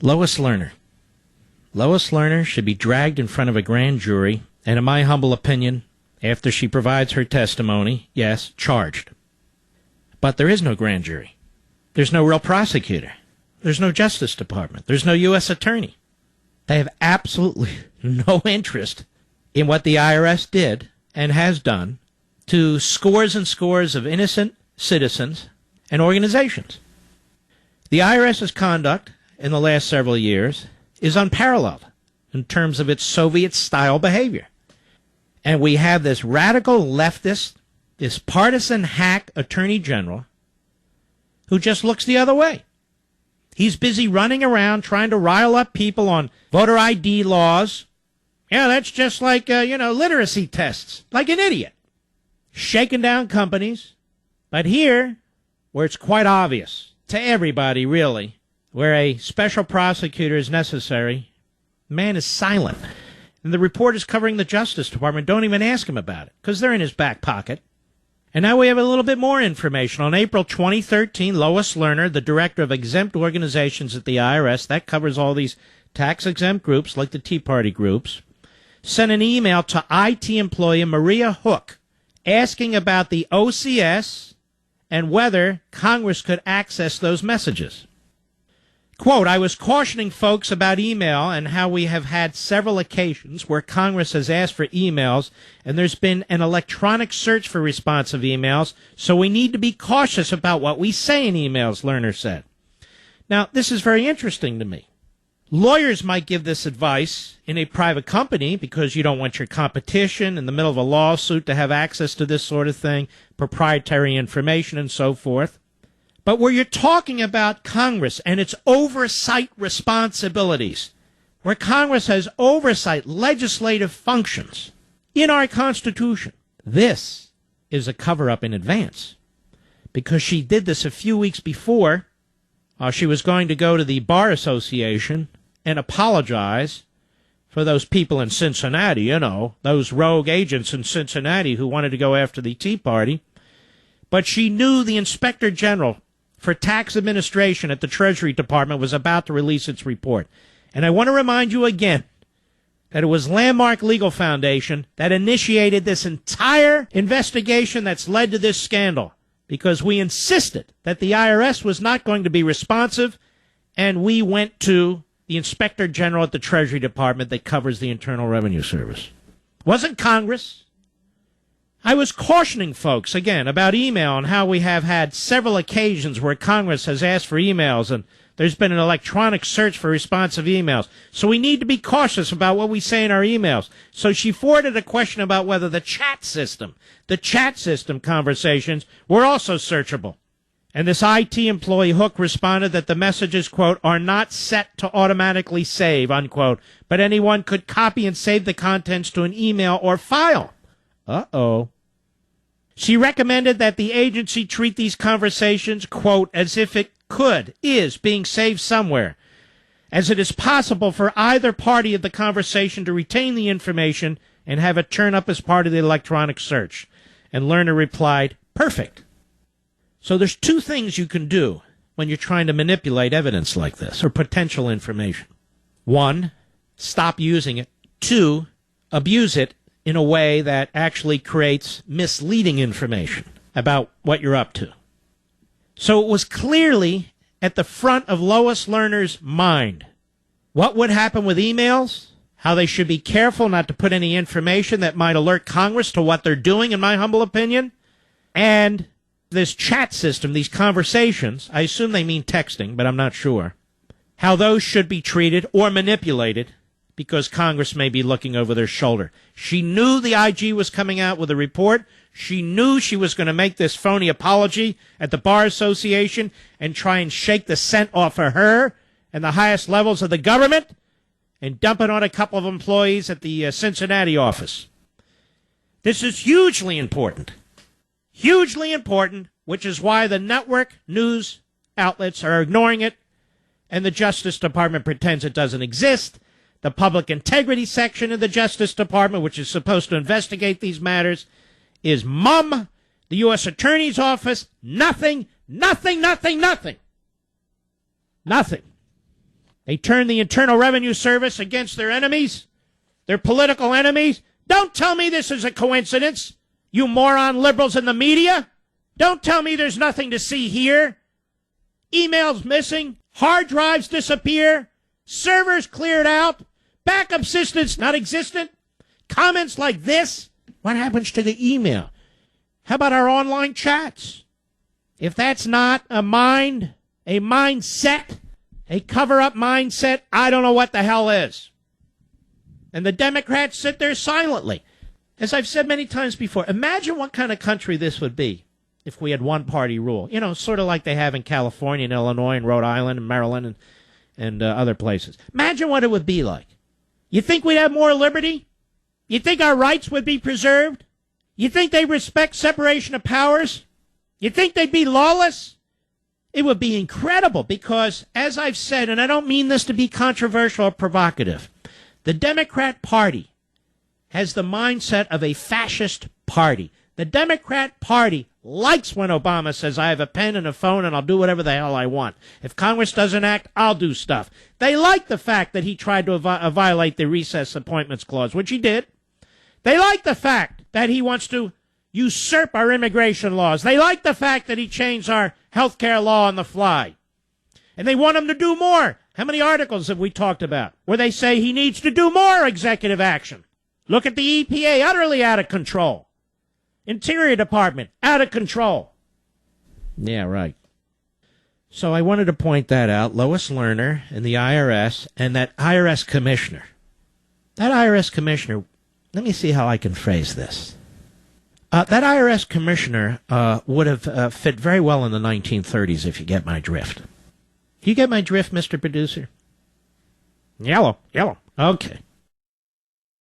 Lois Lerner. Lois Lerner should be dragged in front of a grand jury, and in my humble opinion, after she provides her testimony, yes, charged. But there is no grand jury. There's no real prosecutor. There's no Justice Department. There's no U.S. attorney. They have absolutely no interest in what the IRS did and has done to scores and scores of innocent citizens and organizations. The IRS's conduct in the last several years is unparalleled in terms of its Soviet-style behavior. And we have this radical leftist, this partisan hack attorney general who just looks the other way. He's busy running around trying to rile up people on voter ID laws. Yeah, that's just like, literacy tests, like an idiot. Shaking down companies. But here, where it's quite obvious to everybody, really, where a special prosecutor is necessary, the man is silent. And the reporters covering the Justice Department don't even ask him about it, because they're in his back pocket. And now we have a little bit more information. On April 2013, Lois Lerner, the director of exempt organizations at the IRS, that covers all these tax-exempt groups like the Tea Party groups, sent an email to IT employee Maria Hook asking about the OCS and whether Congress could access those messages. Quote, I was cautioning folks about email and how we have had several occasions where Congress has asked for emails and there's been an electronic search for responsive emails, so we need to be cautious about what we say in emails, Lerner said. Now, this is very interesting to me. Lawyers might give this advice in a private company because you don't want your competition in the middle of a lawsuit to have access to this sort of thing, proprietary information and so forth. But where you're talking about Congress and its oversight responsibilities, where Congress has oversight legislative functions in our Constitution, this is a cover-up in advance. Because she did this a few weeks before. She was going to go to the Bar Association and apologize for those people in Cincinnati, those rogue agents in Cincinnati who wanted to go after the Tea Party. But she knew the Inspector General for Tax Administration at the Treasury Department was about to release its report. And I want to remind you again that it was Landmark Legal Foundation that initiated this entire investigation that's led to this scandal, because we insisted that the IRS was not going to be responsive, and we went to the Inspector General at the Treasury Department that covers the Internal Revenue Service. It wasn't Congress. I was cautioning folks, again, about email and how we have had several occasions where Congress has asked for emails and there's been an electronic search for responsive emails. So we need to be cautious about what we say in our emails. So she forwarded a question about whether the chat system conversations were also searchable. And this IT employee, Hook, responded that the messages, quote, are not set to automatically save, unquote, but anyone could copy and save the contents to an email or file. Uh-oh. She recommended that the agency treat these conversations, quote, as if it is being saved somewhere, as it is possible for either party of the conversation to retain the information and have it turn up as part of the electronic search. And Lerner replied, perfect. So there's two things you can do when you're trying to manipulate evidence like this, or potential information. One, stop using it. Two, abuse it in a way that actually creates misleading information about what you're up to. So it was clearly at the front of Lois Lerner's mind. What would happen with emails? How they should be careful not to put any information that might alert Congress to what they're doing, in my humble opinion. And this chat system, these conversations, I assume they mean texting, but I'm not sure, how those should be treated or manipulated because Congress may be looking over their shoulder. She knew the IG was coming out with a report. She knew she was going to make this phony apology at the Bar Association and try and shake the scent off of her and the highest levels of the government and dump it on a couple of employees at the Cincinnati office. This is hugely important. Hugely important, which is why the network news outlets are ignoring it and the Justice Department pretends it doesn't exist. The Public Integrity Section of the Justice Department, which is supposed to investigate these matters, is mum. The U.S. Attorney's Office, nothing. Nothing. They turn the Internal Revenue Service against their enemies, their political enemies. Don't tell me this is a coincidence, you moron liberals in the media. Don't tell me there's nothing to see here. Emails missing, hard drives disappear, servers cleared out, backup systems not existent, comments like this. What happens to the email? How about our online chats? If that's not a mindset, a cover-up mindset, I don't know what the hell is. And the Democrats sit there silently. As I've said many times before, imagine what kind of country this would be if we had one-party rule. You know, sort of like they have in California and Illinois and Rhode Island and Maryland and other places. Imagine what it would be like. You think we'd have more liberty? You think our rights would be preserved? You think they respect separation of powers? You think they'd be lawless? It would be incredible because, as I've said, and I don't mean this to be controversial or provocative, the Democrat Party has the mindset of a fascist party. The Democrat Party likes when Obama says, I have a pen and a phone and I'll do whatever the hell I want. If Congress doesn't act, I'll do stuff. They like the fact that he tried to violate the Recess Appointments Clause, which he did. They like the fact that he wants to usurp our immigration laws. They like the fact that he changed our health care law on the fly. And they want him to do more. How many articles have we talked about where they say he needs to do more executive action? Look at the EPA, utterly out of control. Interior Department, out of control. Yeah, right. So I wanted to point that out. Lois Lerner and the IRS and that IRS commissioner. That IRS commissioner, let me see how I can phrase this. That IRS commissioner would have fit very well in the 1930s, if you get my drift. You get my drift, Mr. Producer? Yellow. Okay.